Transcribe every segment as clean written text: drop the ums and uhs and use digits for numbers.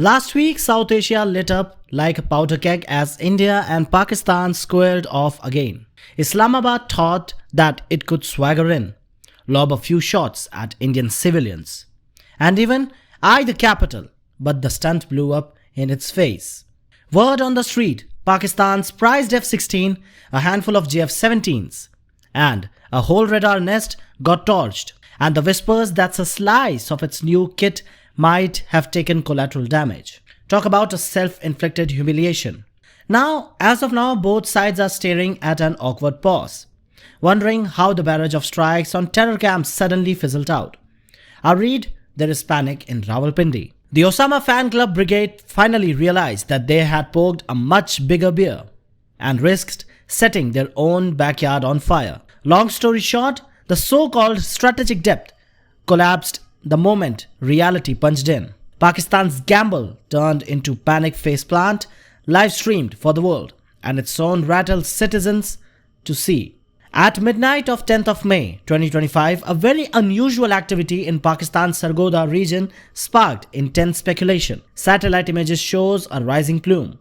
Last week, South Asia lit up like a powder keg as India and Pakistan squared off again. Islamabad thought that it could swagger in, lob a few shots at Indian civilians, and even eye the capital, but the stunt blew up in its face. Word on the street, Pakistan's prized F-16, a handful of JF-17s, and a whole radar nest got torched, and the whispers that a slice of its new kit might have taken collateral damage. Talk about a self-inflicted humiliation. Now, as of now, both sides are staring at an awkward pause, wondering how the barrage of strikes on terror camps suddenly fizzled out. I read there is panic in Rawalpindi. The Osama fan club brigade finally realized that they had poked a much bigger bear and risked setting their own backyard on fire. Long story short, the so-called strategic depth collapsed the moment reality punched in. Pakistan's gamble turned into panic faceplant, live-streamed for the world, and its own rattled citizens to see. At midnight of 10th of May 2025, a very unusual activity in Pakistan's Sargodha region sparked intense speculation. Satellite images shows a rising plume.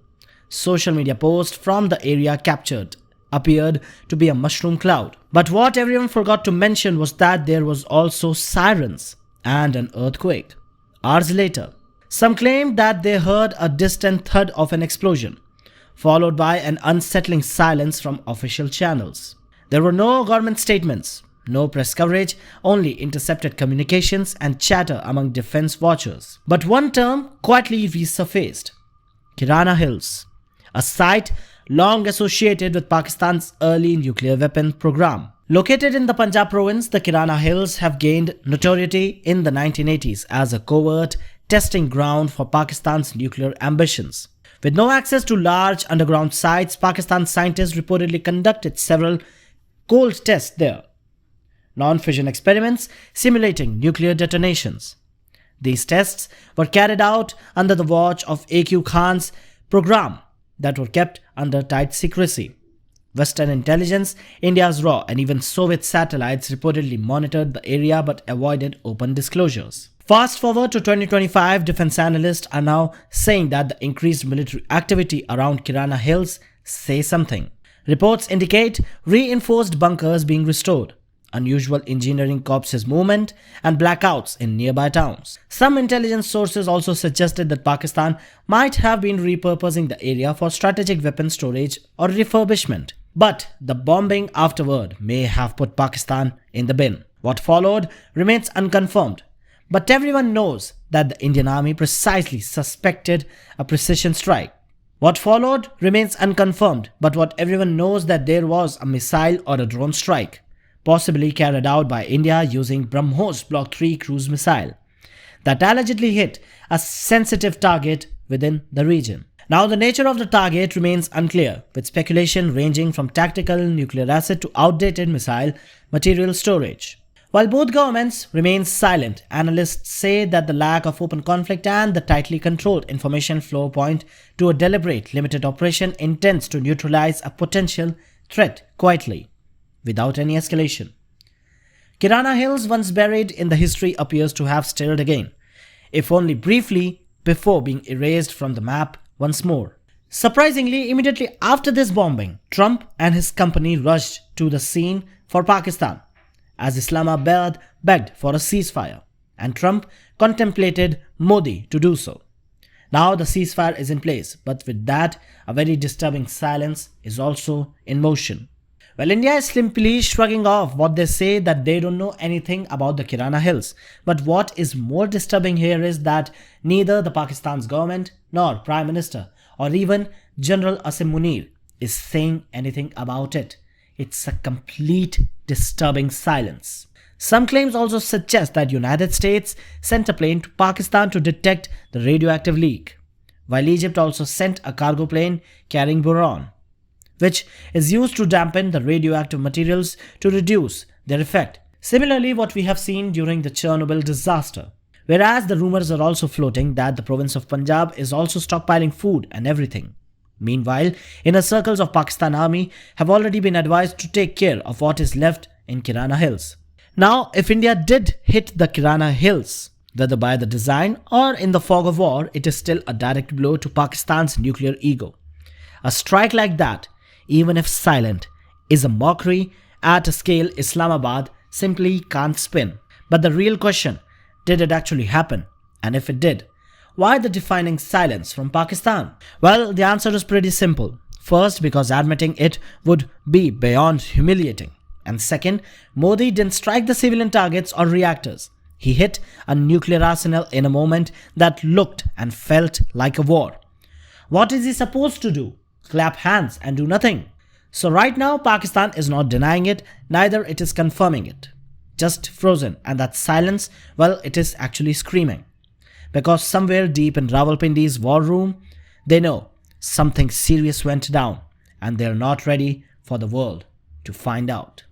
Social media posts from the area captured appeared to be a mushroom cloud. But what everyone forgot to mention was that there was also sirens and an earthquake. Hours later, some claimed that they heard a distant thud of an explosion, followed by an unsettling silence from official channels. There were no government statements, no press coverage, only intercepted communications and chatter among defense watchers. But one term quietly resurfaced: Kirana Hills, a site long associated with Pakistan's early nuclear weapon program. Located in the Punjab province, the Kirana Hills have gained notoriety in the 1980s as a covert testing ground for Pakistan's nuclear ambitions. With no access to large underground sites, Pakistan scientists reportedly conducted several cold tests there, non-fission experiments simulating nuclear detonations. These tests were carried out under the watch of A.Q. Khan's program that were kept under tight secrecy. Western intelligence, India's RAW, and even Soviet satellites reportedly monitored the area but avoided open disclosures. Fast forward to 2025, defense analysts are now saying that the increased military activity around Kirana Hills say something. Reports indicate reinforced bunkers being restored, unusual engineering corpses movement, and blackouts in nearby towns. Some intelligence sources also suggested that Pakistan might have been repurposing the area for strategic weapon storage or refurbishment. But the bombing afterward may have put Pakistan in the bin. What followed remains unconfirmed, but everyone knows that the Indian army precisely suspected a precision strike. What followed remains unconfirmed, but what everyone knows that there was a missile or a drone strike, possibly carried out by India using BrahMos Block 3 cruise missile, that allegedly hit a sensitive target within the region. Now, the nature of the target remains unclear, with speculation ranging from tactical nuclear asset to outdated missile material storage. While both governments remain silent, analysts say that the lack of open conflict and the tightly controlled information flow point to a deliberate limited operation intends to neutralize a potential threat quietly, without any escalation. Kirana Hills, once buried in the history, appears to have stirred again, if only briefly, before being erased from the map once more. Surprisingly, immediately after this bombing, Trump and his company rushed to the scene for Pakistan, as Islamabad begged for a ceasefire, and Trump contemplated Modi to do so. Now the ceasefire is in place, but with that, a very disturbing silence is also in motion. Well, India is simply shrugging off what they say that they don't know anything about the Kirana Hills. But what is more disturbing here is that neither the Pakistan's government nor Prime Minister or even General Asim Munir is saying anything about it. It's a complete disturbing silence. Some claims also suggest that United States sent a plane to Pakistan to detect the radioactive leak, while Egypt also sent a cargo plane carrying boron, which is used to dampen the radioactive materials to reduce their effect. Similarly, what we have seen during the Chernobyl disaster. Whereas the rumors are also floating that the province of Punjab is also stockpiling food and everything. Meanwhile, inner circles of Pakistan army have already been advised to take care of what is left in Kirana Hills. Now, if India did hit the Kirana Hills, Whether by the design or in the fog of war, it is still a direct blow to Pakistan's nuclear ego. A strike like that, even if silent, is a mockery at a scale Islamabad simply can't spin. But the real question, did it actually happen? And if it did, why the defining silence from Pakistan? Well, the answer is pretty simple. First, because admitting it would be beyond humiliating. And second, Modi didn't strike the civilian targets or reactors. He hit a nuclear arsenal in a moment that looked and felt like a war. What is he supposed to do? Clap hands and do nothing? So right now, Pakistan is not denying it, neither it is confirming it. Just frozen, and that silence, well, it is actually screaming. Because somewhere deep in Rawalpindi's war room, they know something serious went down, and they're not ready for the world to find out.